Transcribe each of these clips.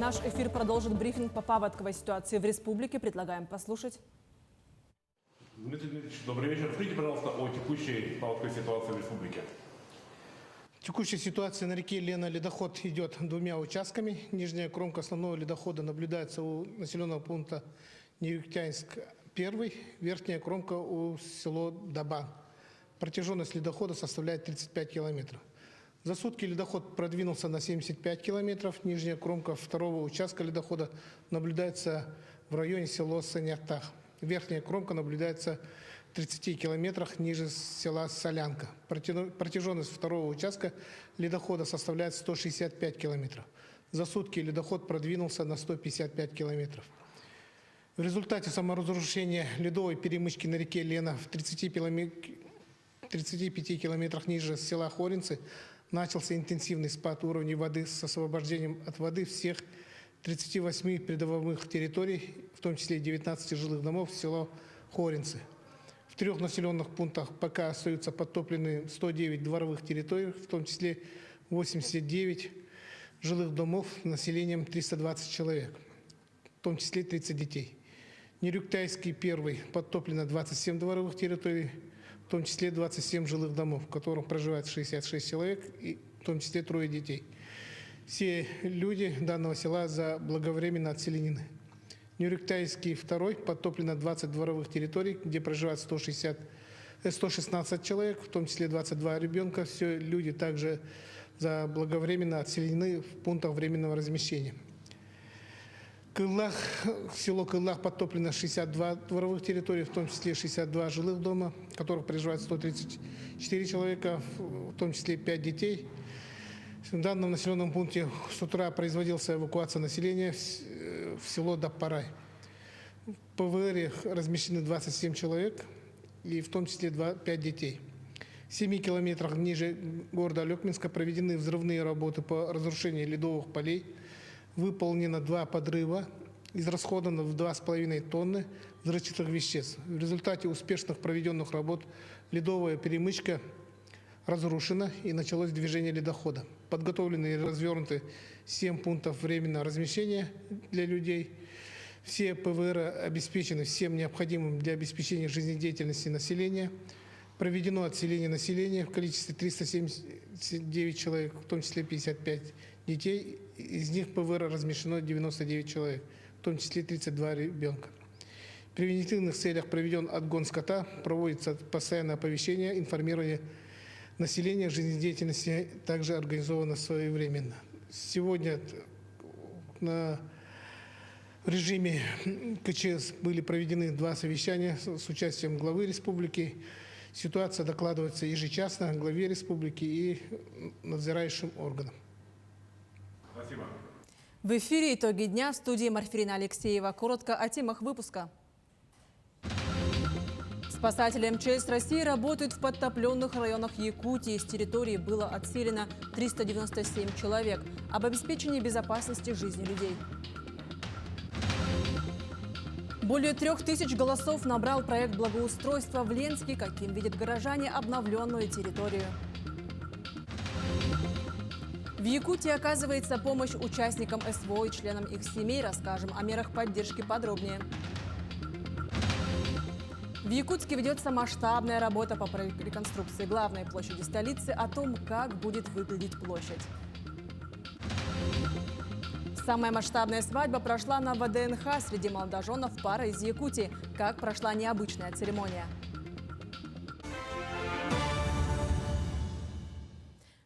Наш эфир продолжит брифинг по паводковой ситуации в республике. Предлагаем послушать. Дмитрий Дмитриевич, добрый вечер. Расскажите, пожалуйста, о текущей паводковой ситуации в республике. Текущая ситуация на реке Лена ледоход идет двумя участками. Нижняя кромка основного ледохода наблюдается у населенного пункта Неюктянск-1, верхняя кромка у село Даба. Протяженность ледохода составляет 35 километров. За сутки ледоход продвинулся на 75 километров. Нижняя кромка второго участка ледохода наблюдается в районе села Саняктах. Верхняя кромка наблюдается в 30 километрах ниже села Солянка. Протяженность второго участка ледохода составляет 165 километров. За сутки ледоход продвинулся на 155 километров. В результате саморазрушения ледовой перемычки на реке Лена в 35 километрах ниже села Хоринцы начался интенсивный спад уровня воды с освобождением от воды всех 38 придомовых территорий, в том числе 19 жилых домов в село Хоринцы. В 3 населенных пунктах пока остаются подтоплены 109 дворовых территорий, в том числе 89 жилых домов с населением 320 человек, в том числе 30 детей. Неюктянский 1 подтоплено 27 дворовых территорий, в том числе 27 жилых домов, в которых проживает 66 человек, и в том числе 3 детей. Все люди данного села заблаговременно отселены. Неюктянский 2 подтоплено 20 дворовых территорий, где проживает 116 человек, в том числе 22 ребенка. Все люди также заблаговременно отселены в пунктах временного размещения. Село Кыллах подтоплено 62 дворовых территории, в том числе 62 жилых дома, в которых проживает 134 человека, в том числе 5 детей. В данном населенном пункте с утра производилась эвакуация населения в село Даппарай. В ПВР размещены 27 человек, и в том числе 5 детей. В 7 километрах ниже города Алекминска проведены взрывные работы по разрушению ледовых полей. Выполнено 2 подрыва, израсходовано в 2,5 тонны взрывчатых веществ. В результате успешных проведенных работ ледовая перемычка разрушена и началось движение ледохода. Подготовлены и развернуты 7 пунктов временного размещения для людей. Все ПВР обеспечены всем необходимым для обеспечения жизнедеятельности населения. Проведено отселение населения в количестве 379 человек, в том числе 55 детей. Из них ПВР размещено 99 человек, в том числе 32 ребенка. В превентивных целях проведен отгон скота, проводится постоянное оповещение, информирование населения, жизнедеятельности также организовано своевременно. Сегодня в режиме КЧС были проведены 2 совещания с участием главы республики. Ситуация докладывается ежечасно главе республики и надзирающим органам. Спасибо. В эфире «Итоги дня», в студии Марфирина Алексеева. Коротко о темах выпуска. Спасатели МЧС России работают в подтопленных районах Якутии. С территории было отселено 397 человек. Об обеспечении безопасности жизни людей. Более 3000 голосов набрал проект благоустройства в Ленске. Каким видят горожане обновленную территорию. В Якутии оказывается помощь участникам СВО и членам их семей. Расскажем о мерах поддержки подробнее. В Якутске ведется масштабная работа по реконструкции главной площади столицы, о том, как будет выглядеть площадь. Самая масштабная свадьба прошла на ВДНХ. Среди молодоженов пара из Якутии. Как прошла необычная церемония.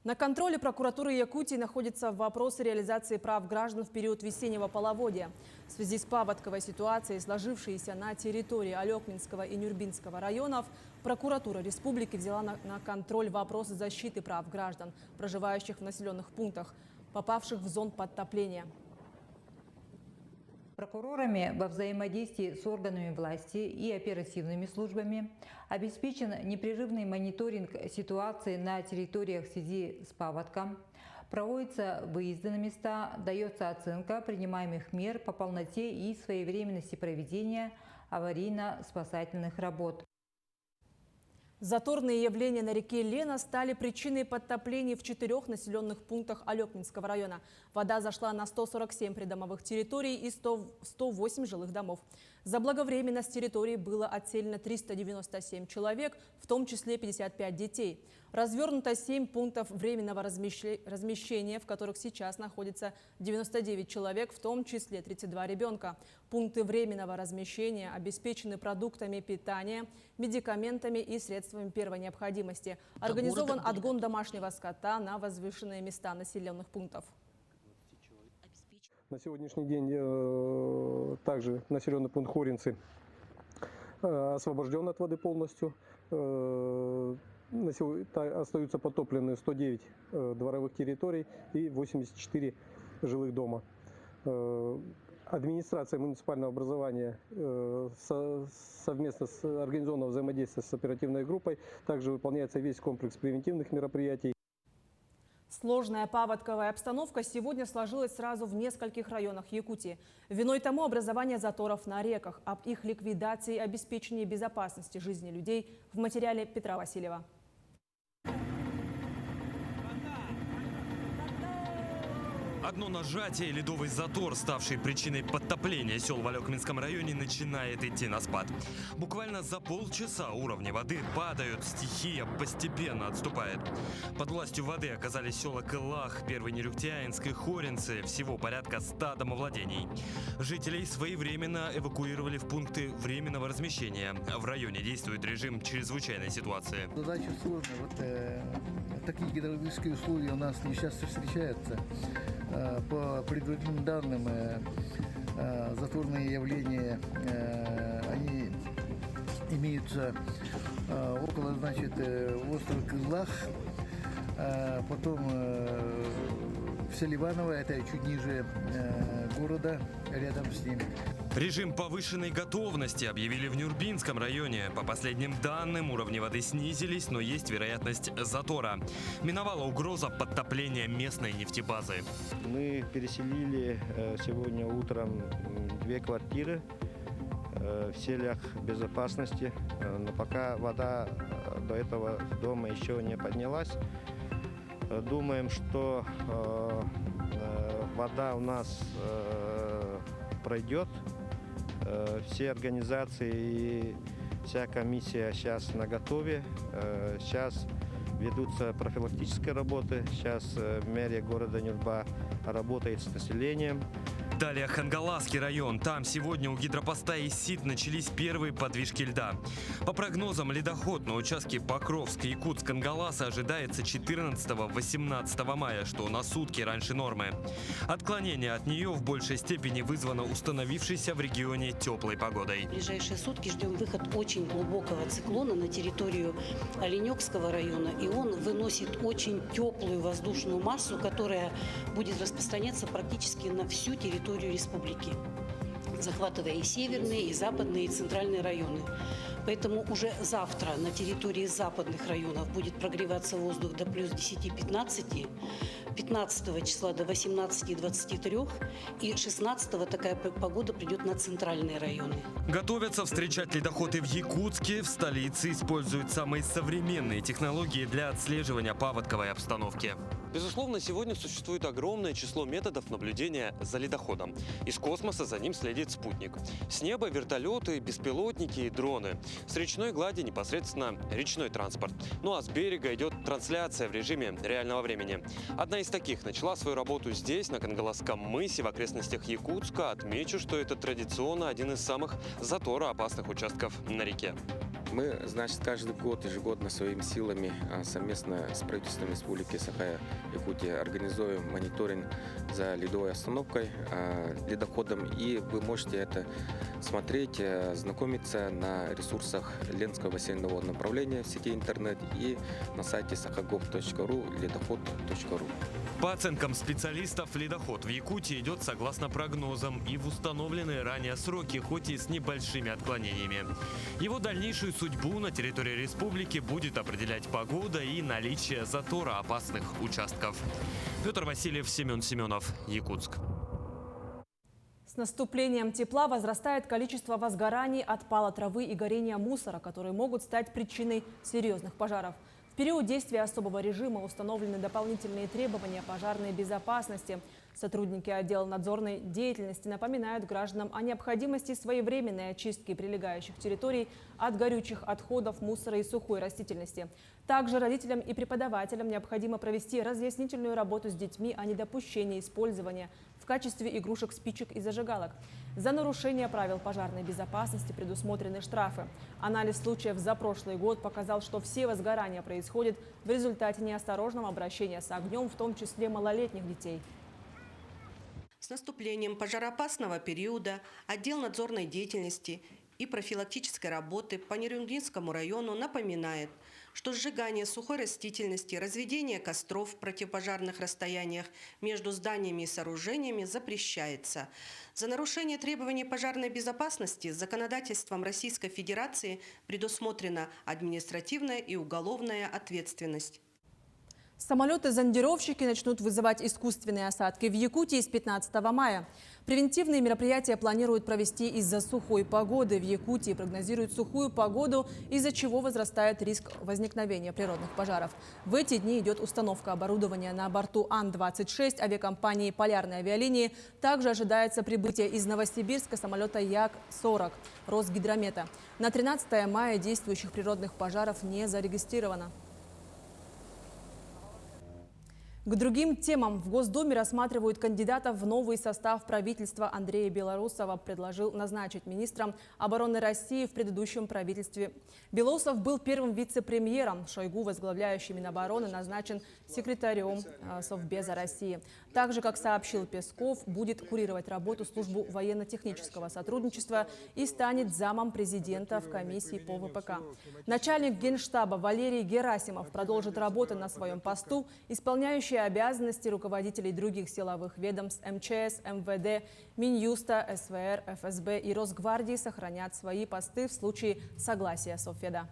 На контроле прокуратуры Якутии находятся вопросы реализации прав граждан в период весеннего половодья. В связи с паводковой ситуацией, сложившейся на территории Алекминского и Нюрбинского районов, прокуратура республики взяла на контроль вопросы защиты прав граждан, проживающих в населенных пунктах, попавших в зону подтопления. Прокурорами во взаимодействии с органами власти и оперативными службами обеспечен непрерывный мониторинг ситуации на территориях в связи с паводком, проводятся выезды на места, дается оценка принимаемых мер по полноте и своевременности проведения аварийно-спасательных работ. Заторные явления на реке Лена стали причиной подтоплений в 4 населенных пунктах Алекминского района. Вода зашла на 147 придомовых территорий и 108 жилых домов. Заблаговременно с территории было отселено 397 человек, в том числе 55 детей. Развернуто 7 пунктов временного размещения, в которых сейчас находится 99 человек, в том числе 32 ребенка. Пункты временного размещения обеспечены продуктами питания, медикаментами и средствами первой необходимости. Организован отгон домашнего скота на возвышенные места населенных пунктов. На сегодняшний день также населенный пункт Хоринцы освобожден от воды полностью. Остаются потоплены 109 дворовых территорий и 84 жилых дома. Администрация муниципального образования совместно с организованным взаимодействием с оперативной группой также выполняется весь комплекс превентивных мероприятий. Сложная паводковая обстановка сегодня сложилась сразу в нескольких районах Якутии. Виной тому образование заторов на реках. Об их ликвидации и обеспечении безопасности жизни людей в материале Петра Васильева. Одно нажатие, ледовый затор, ставший причиной подтопления сел в Алекминском районе, начинает идти на спад. Буквально за полчаса уровни воды падают, стихия постепенно отступает. Под властью воды оказались села Кылах, Первый Нерюктяинск и Хоринцы, всего порядка 100 домовладений. Жителей своевременно эвакуировали в пункты временного размещения. В районе действует режим чрезвычайной ситуации. Задача сложная. Такие гидравлические условия у нас не часто встречаются. По предварительным данным, заторные явления, они имеются около, острова Кызлах, потом в селе Иваново, это чуть ниже города, рядом с ним. Режим повышенной готовности объявили в Нюрбинском районе. По последним данным, уровни воды снизились, но есть вероятность затора. Миновала угроза подтопления местной нефтебазы. Мы переселили сегодня утром 2 квартиры в целях безопасности. Но пока вода до этого дома еще не поднялась, думаем, что вода у нас пройдет. Все организации и вся комиссия сейчас наготове. Сейчас ведутся профилактические работы. Сейчас мэрия города Нюрба работает с населением. Далее Хангаласский район. Там сегодня у гидропоста Исид начались первые подвижки льда. По прогнозам, ледоход на участке Покровск-Якутск-Хангаласа ожидается 14-18 мая, что на сутки раньше нормы. Отклонение от нее в большей степени вызвано установившейся в регионе теплой погодой. В ближайшие сутки ждем выход очень глубокого циклона на территорию Оленёкского района. И он выносит очень теплую воздушную массу, которая будет распространяться практически на всю территорию республики, захватывая и северные, и западные, и центральные районы. Поэтому уже завтра на территории западных районов будет прогреваться воздух до плюс 10-15, 15 числа до 18-23 и 16 такая погода придет на центральные районы. Готовятся встречать ледоход и в Якутске. В столице используют самые современные технологии для отслеживания паводковой обстановки. Безусловно, сегодня существует огромное число методов наблюдения за ледоходом. Из космоса за ним следит спутник. С неба вертолеты, беспилотники и дроны. С речной глади непосредственно речной транспорт. Ну а с берега идет трансляция в режиме реального времени. Одна из таких начала свою работу здесь, на Кангаласском мысе, в окрестностях Якутска. Отмечу, что это традиционно один из самых затороопасных участков на реке. Мы, каждый год, ежегодно своими силами совместно с правительством Республики Саха-Якутия организуем мониторинг за ледовой остановкой, ледоходом. И вы можете это смотреть, знакомиться на ресурсах Ленского бассейнового водного направления в сети интернет и на сайте sakagov.ru, ледоход.ру. По оценкам специалистов, ледоход в Якутии идет согласно прогнозам и в установленные ранее сроки, хоть и с небольшими отклонениями. Его дальнейшую судьбу на территории республики будет определять погода и наличие затора опасных участков. Петр Васильев, Семен Семенов, Якутск. С наступлением тепла возрастает количество возгораний от пала травы и горения мусора, которые могут стать причиной серьезных пожаров. В период действия особого режима установлены дополнительные требования пожарной безопасности. Сотрудники отдела надзорной деятельности напоминают гражданам о необходимости своевременной очистки прилегающих территорий от горючих отходов, мусора и сухой растительности. Также родителям и преподавателям необходимо провести разъяснительную работу с детьми о недопущении использования в качестве игрушек спичек и зажигалок. За нарушение правил пожарной безопасности предусмотрены штрафы. Анализ случаев за прошлый год показал, что все возгорания происходят в результате неосторожного обращения с огнем, в том числе малолетних детей. С наступлением пожароопасного периода отдел надзорной деятельности и профилактической работы по Нюрбинскому району напоминает, что сжигание сухой растительности, разведение костров в противопожарных расстояниях между зданиями и сооружениями запрещается. За нарушение требований пожарной безопасности законодательством Российской Федерации предусмотрена административная и уголовная ответственность. Самолеты-зондировщики начнут вызывать искусственные осадки в Якутии с 15 мая. Превентивные мероприятия планируют провести из-за сухой погоды. В Якутии прогнозируют сухую погоду, из-за чего возрастает риск возникновения природных пожаров. В эти дни идет установка оборудования на борту Ан-26 авиакомпании «Полярной авиалинии». Также ожидается прибытие из Новосибирска самолета Як-40 Росгидромета. На 13 мая действующих природных пожаров не зарегистрировано. К другим темам. В Госдуме рассматривают кандидатов в новый состав правительства. Андрея Белоусова предложил назначить министром обороны России в предыдущем правительстве. Белоусов был первым вице-премьером. Шойгу, возглавляющий Минобороны, назначен секретарем Совбеза России. Также, как сообщил Песков, будет курировать работу службы военно-технического сотрудничества и станет замом президента в комиссии по ВПК. Начальник Генштаба Валерий Герасимов продолжит работу на своем посту, исполняющий обязанности руководителей других силовых ведомств МЧС, МВД, Минюста, СВР, ФСБ и Росгвардии сохранят свои посты в случае согласия Совфеда.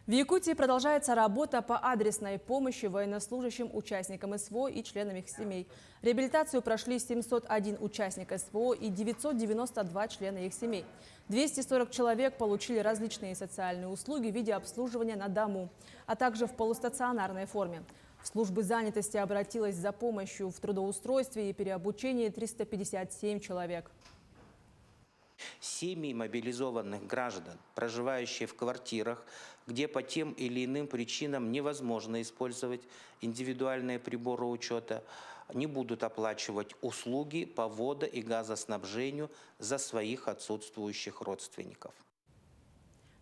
В Якутии продолжается работа по адресной помощи военнослужащим, участникам СВО и членам их семей. Реабилитацию прошли 701 участник СВО и 992 члена их семей. 240 человек получили различные социальные услуги в виде обслуживания на дому, а также в полустационарной форме. В службы занятости обратилось за помощью в трудоустройстве и переобучении 357 человек. Семьи мобилизованных граждан, проживающие в квартирах, где по тем или иным причинам невозможно использовать индивидуальные приборы учета, не будут оплачивать услуги по водо- и газоснабжению за своих отсутствующих родственников.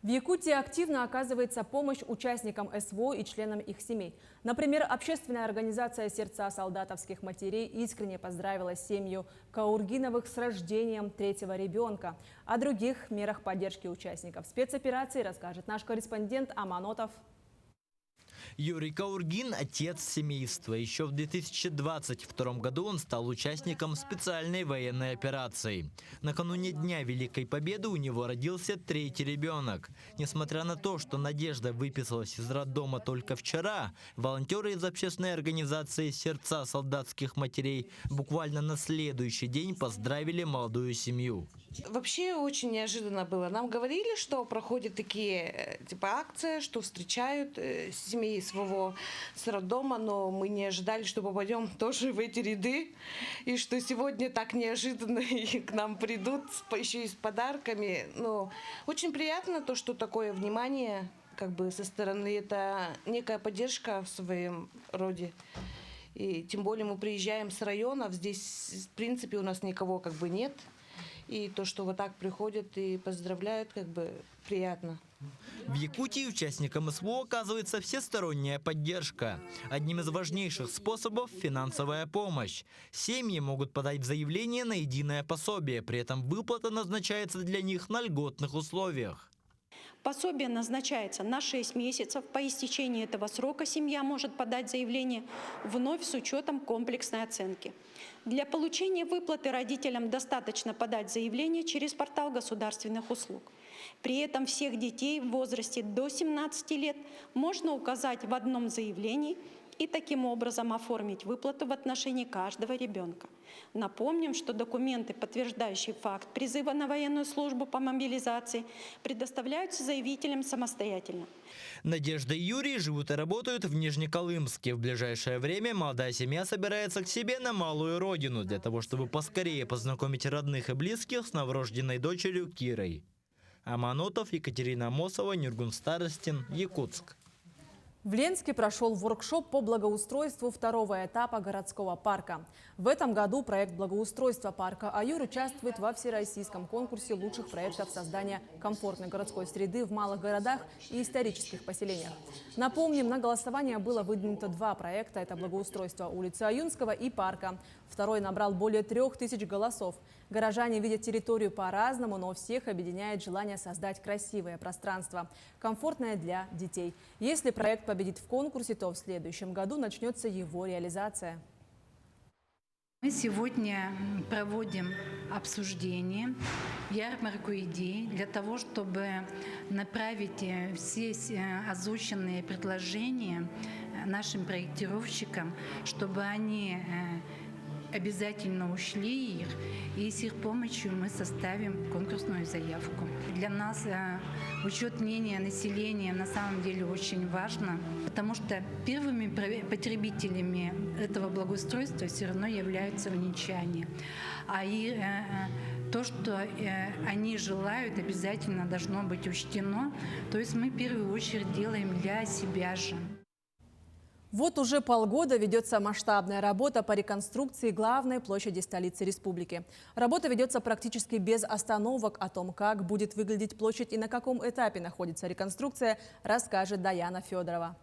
В Якутии активно оказывается помощь участникам СВО и членам их семей. Например, общественная организация «Сердца солдатовских матерей» искренне поздравила семью Каургиновых с рождением третьего ребенка. О других мерах поддержки участников спецоперации расскажет наш корреспондент Аманотов. Юрий Каургин – отец семейства. Еще в 2022 году он стал участником специальной военной операции. Накануне Дня Великой Победы у него родился третий ребенок. Несмотря на то, что Надежда выписалась из роддома только вчера, волонтеры из общественной организации «Сердца солдатских матерей» буквально на следующий день поздравили молодую семью. Вообще очень неожиданно было. Нам говорили, что проходят такие акции, что встречают семьи своего с роддома, но мы не ожидали, что попадем тоже в эти ряды, и что сегодня так неожиданно и к нам придут еще и с подарками. Но очень приятно то, что такое внимание со стороны, это некая поддержка в своем роде. И тем более мы приезжаем с районов, здесь в принципе у нас никого нет. И то, что вот так приходят и поздравляют, приятно. В Якутии участникам СВО оказывается всесторонняя поддержка. Одним из важнейших способов – финансовая помощь. Семьи могут подать заявление на единое пособие, при этом выплата назначается для них на льготных условиях. Пособие назначается на 6 месяцев. По истечении этого срока семья может подать заявление вновь с учетом комплексной оценки. Для получения выплаты родителям достаточно подать заявление через портал государственных услуг. При этом всех детей в возрасте до 17 лет можно указать в одном заявлении и таким образом оформить выплату в отношении каждого ребенка. Напомним, что документы, подтверждающие факт призыва на военную службу по мобилизации, предоставляются заявителям самостоятельно. Надежда и Юрий живут и работают в Нижнеколымске. В ближайшее время молодая семья собирается к себе на малую родину для того, чтобы поскорее познакомить родных и близких с новорожденной дочерью Кирой. Аманотов, Екатерина Амосова, Нюргун Старостин, Якутск. В Ленске прошел воркшоп по благоустройству второго этапа городского парка. В этом году проект благоустройства парка «Аюр» участвует во всероссийском конкурсе лучших проектов создания комфортной городской среды в малых городах и исторических поселениях. Напомним, на голосование было выдвинуто 2 проекта. Это благоустройство улицы Аюнского и парка. Второй набрал более 3000 голосов. Горожане видят территорию по-разному, но всех объединяет желание создать красивое пространство, комфортное для детей. Если проект победит в конкурсе, то в следующем году начнется его реализация. Мы сегодня проводим обсуждение, ярмарку идей для того, чтобы направить все озвученные предложения нашим проектировщикам, чтобы они обязательно учли их, и с их помощью мы составим конкурсную заявку. Для нас учет мнения населения на самом деле очень важно, потому что первыми потребителями этого благоустройства все равно являются вничане. А и то, что они желают, обязательно должно быть учтено. То есть мы в первую очередь делаем для себя же. Вот уже полгода ведется масштабная работа по реконструкции главной площади столицы республики. Работа ведется практически без остановок. О том, как будет выглядеть площадь и на каком этапе находится реконструкция, расскажет Даяна Федорова.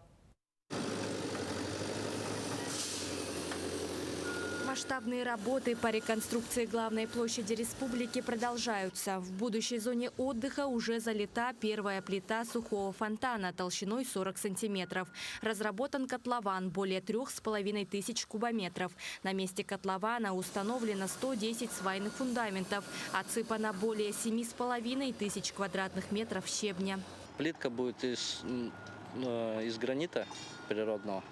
Масштабные работы по реконструкции главной площади республики продолжаются. В будущей зоне отдыха уже залита первая плита сухого фонтана толщиной 40 сантиметров. Разработан котлован более 3500 кубометров. На месте котлована установлено 110 свайных фундаментов. Отсыпано более 7500 квадратных метров щебня. Плитка будет из гранита природного.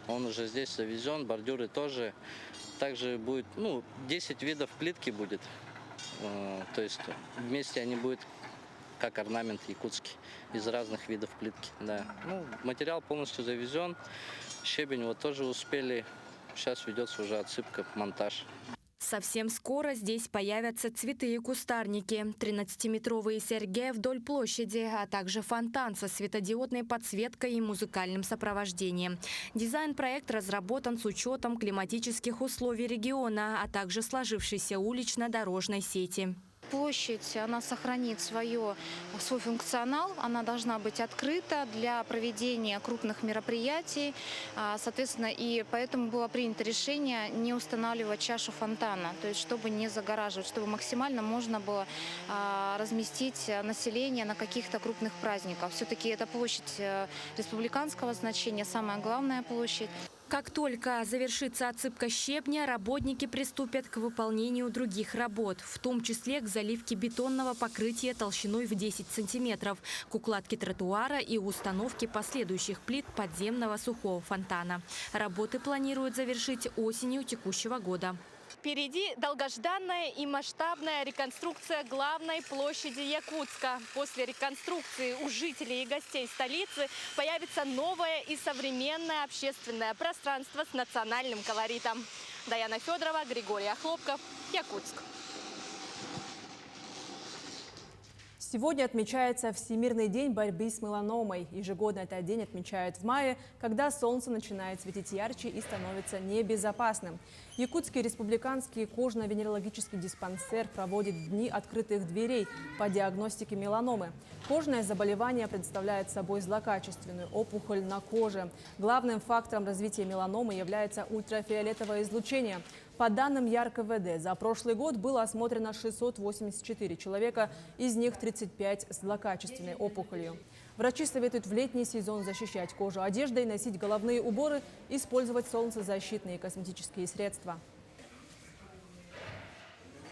Он уже здесь завезен, бордюры тоже. Также будет, 10 видов плитки будет. То есть вместе они будут как орнамент якутский, из разных видов плитки. Да. Материал полностью завезен. Щебень вот тоже успели. Сейчас ведется уже отсыпка, монтаж. Совсем скоро здесь появятся цветы и кустарники, 13-метровые серьги вдоль площади, а также фонтан со светодиодной подсветкой и музыкальным сопровождением. Дизайн-проект разработан с учетом климатических условий региона, а также сложившейся улично-дорожной сети. Площадь, она сохранит свой функционал, она должна быть открыта для проведения крупных мероприятий, соответственно, и поэтому было принято решение не устанавливать чашу фонтана, то есть чтобы не загораживать, чтобы максимально можно было разместить население на каких-то крупных праздниках. Все-таки это площадь республиканского значения, самая главная площадь. Как только завершится отсыпка щебня, работники приступят к выполнению других работ, в том числе к заливке бетонного покрытия толщиной в 10 сантиметров, к укладке тротуара и установке последующих плит подземного сухого фонтана. Работы планируют завершить осенью текущего года. Впереди долгожданная и масштабная реконструкция главной площади Якутска. После реконструкции у жителей и гостей столицы появится новое и современное общественное пространство с национальным колоритом. Даяна Федорова, Григорий Охлопков, Якутск. Сегодня отмечается Всемирный день борьбы с меланомой. Ежегодно этот день отмечают в мае, когда солнце начинает светить ярче и становится небезопасным. Якутский республиканский кожно-венерологический диспансер проводит дни открытых дверей по диагностике меланомы. Кожное заболевание представляет собой злокачественную опухоль на коже. Главным фактором развития меланомы является ультрафиолетовое излучение. По данным ЯРКВД, за прошлый год было осмотрено 684 человека, из них 35 с злокачественной опухолью. Врачи советуют в летний сезон защищать кожу одеждой, носить головные уборы, использовать солнцезащитные косметические средства.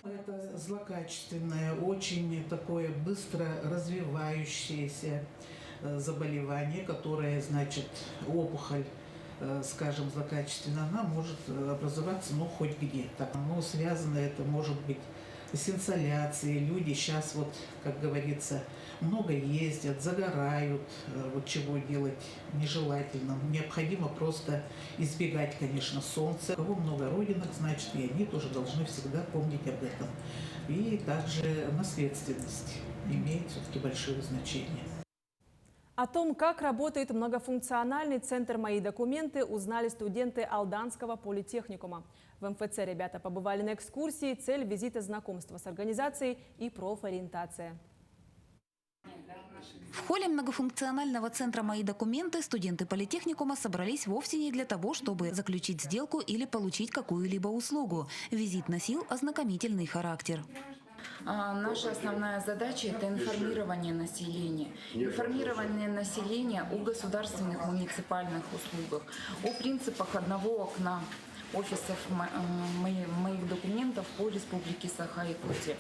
Это злокачественное, очень такое быстро развивающееся заболевание, которое, значит, опухоль скажем, злокачественная, она может образоваться, ну, хоть где. Так, ну, связано это может быть с инсоляцией. Люди сейчас, вот, как говорится, много ездят, загорают, вот чего делать нежелательно. Необходимо просто избегать, конечно, солнца. У кого много родинок, значит, и они тоже должны всегда помнить об этом. И также наследственность имеет все-таки большое значение. О том, как работает многофункциональный центр «Мои документы», узнали студенты Алданского политехникума. В МФЦ ребята побывали на экскурсии, цель визита – знакомство с организацией и профориентация. В холле многофункционального центра «Мои документы» студенты политехникума собрались вовсе не для того, чтобы заключить сделку или получить какую-либо услугу. Визит носил ознакомительный характер. Наша основная задача – это информирование населения. Информирование населения о государственных муниципальных услугах, о принципах одного окна офисов моих документов по Республике Саха-Якутия,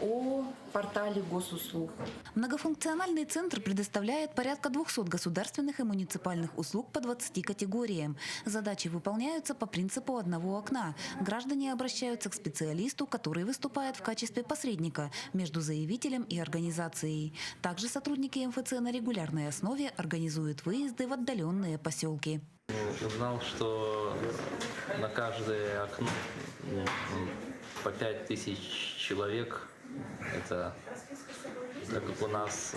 о портале госуслуг. Многофункциональный центр предоставляет порядка 200 государственных и муниципальных услуг по 20 категориям. Задачи выполняются по принципу одного окна. Граждане обращаются к специалисту, который выступает в качестве посредника между заявителем и организацией. Также сотрудники МФЦ на регулярной основе организуют выезды в отдаленные поселки. Узнал, что на каждое окно по 5000 человек. Это так как у нас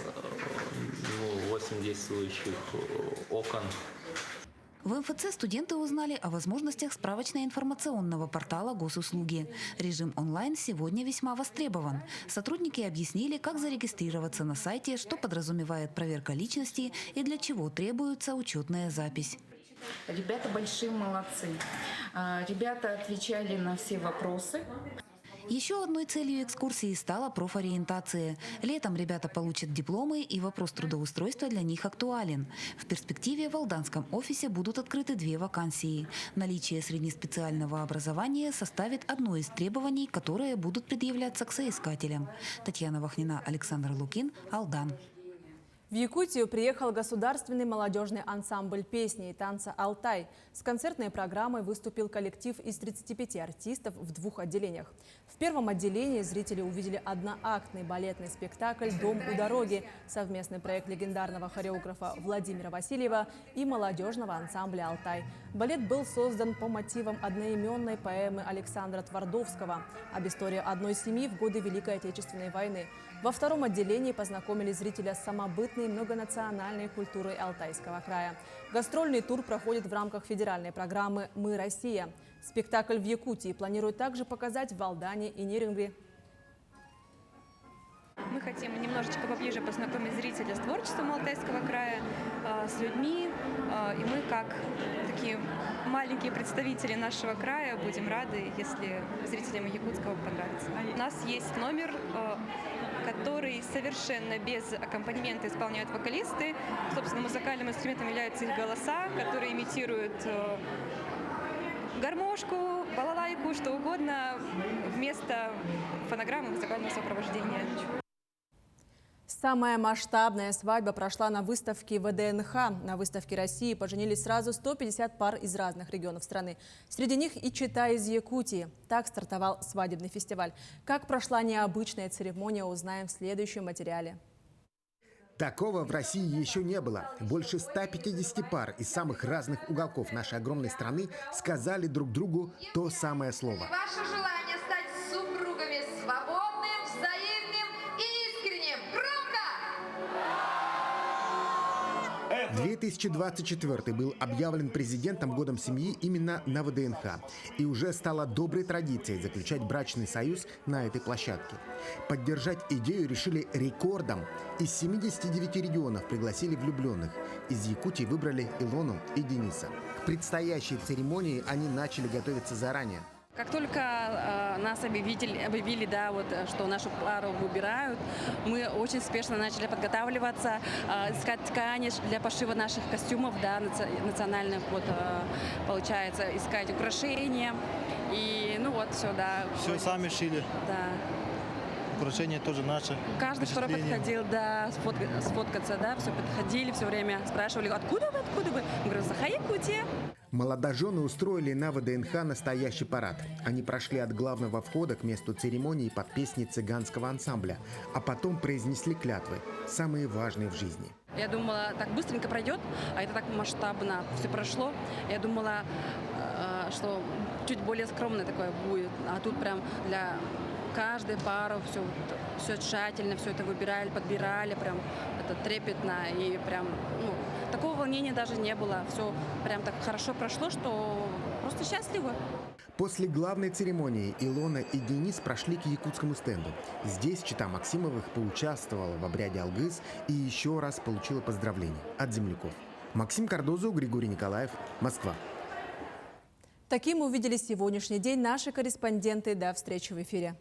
8 действующих окон. В МФЦ студенты узнали о возможностях справочно-информационного портала госуслуги. Режим онлайн сегодня весьма востребован. Сотрудники объяснили, как зарегистрироваться на сайте, что подразумевает проверка личности и для чего требуется учетная запись. Ребята большие молодцы. Ребята отвечали на все вопросы. Еще одной целью экскурсии стала профориентация. Летом ребята получат дипломы, и вопрос трудоустройства для них актуален. В перспективе в Алданском офисе будут открыты 2 вакансии. Наличие среднеспециального образования составит одно из требований, которые будут предъявляться к соискателям. Татьяна Вахнина, Александр Лукин, Алдан. В Якутию приехал государственный молодежный ансамбль песни и танца «Алтай». С концертной программой выступил коллектив из 35 артистов в 2 отделениях. В первом отделении зрители увидели одноактный балетный спектакль «Дом у дороги», совместный проект легендарного хореографа Владимира Васильева и молодежного ансамбля «Алтай». Балет был создан по мотивам одноименной поэмы Александра Твардовского об истории одной семьи в годы Великой Отечественной войны. Во втором отделении познакомили зрителя с самобытной многонациональной культурой Алтайского края. Гастрольный тур проходит в рамках федеральной программы «Мы Россия». Спектакль в Якутии планируют также показать в Алдане и Нерюнгри. Мы хотим немножечко поближе познакомить зрителя с творчеством Алтайского края, с людьми. И мы, как такие маленькие представители нашего края, будем рады, если зрителям Якутского понравится. У нас есть номер, который совершенно без аккомпанемента исполняют вокалисты. Собственно, музыкальным инструментом являются их голоса, которые имитируют гармошку, балалайку, что угодно, вместо фонограммы музыкального сопровождения. Самая масштабная свадьба прошла на выставке ВДНХ. На выставке России поженились сразу 150 пар из разных регионов страны. Среди них и чета из Якутии. Так стартовал свадебный фестиваль. Как прошла необычная церемония, узнаем в следующем материале. Такого в России еще не было. Больше 150 пар из самых разных уголков нашей огромной страны сказали друг другу то самое слово. Ваше желание стать супругами свободным, взаимным и искренним. Громко! 2024 был объявлен президентом годом семьи именно на ВДНХ. И уже стало доброй традицией заключать брачный союз на этой площадке. Поддержать идею решили рекордом. Из 79 регионов пригласили влюбленных. Из Якутии выбрали Илону и Дениса. К предстоящей церемонии они начали готовиться заранее. Как только нас объявили, да, вот, что нашу пару выбирают, мы очень спешно начали подготавливаться, искать ткани для пошива наших костюмов, да, национальных, вот, получается, искать украшения. И, ну вот, все, да. Все сами шили. Да. Украшения тоже наши. Каждый, кто подходил, да, сфоткаться, да, все подходили, все время спрашивали, откуда вы? Мы говорим, Саха-Якутия. Молодожены устроили на ВДНХ настоящий парад. Они прошли от главного входа к месту церемонии под песни цыганского ансамбля, а потом произнесли клятвы, самые важные в жизни. Я думала, так быстренько пройдет, а это так масштабно все прошло. Я думала, что чуть более скромное такое будет, а тут прям для каждой пары все тщательно, все это выбирали, подбирали, прям это трепетно и прям, такого волнения даже не было. Все прям так хорошо прошло, что просто счастливы. После главной церемонии Илона и Денис прошли к якутскому стенду. Здесь чета Максимовых поучаствовала в обряде Алгыз и еще раз получила поздравления от земляков. Максим Кардозу, Григорий Николаев, Москва. Таким увидели сегодняшний день наши корреспонденты. До встречи в эфире.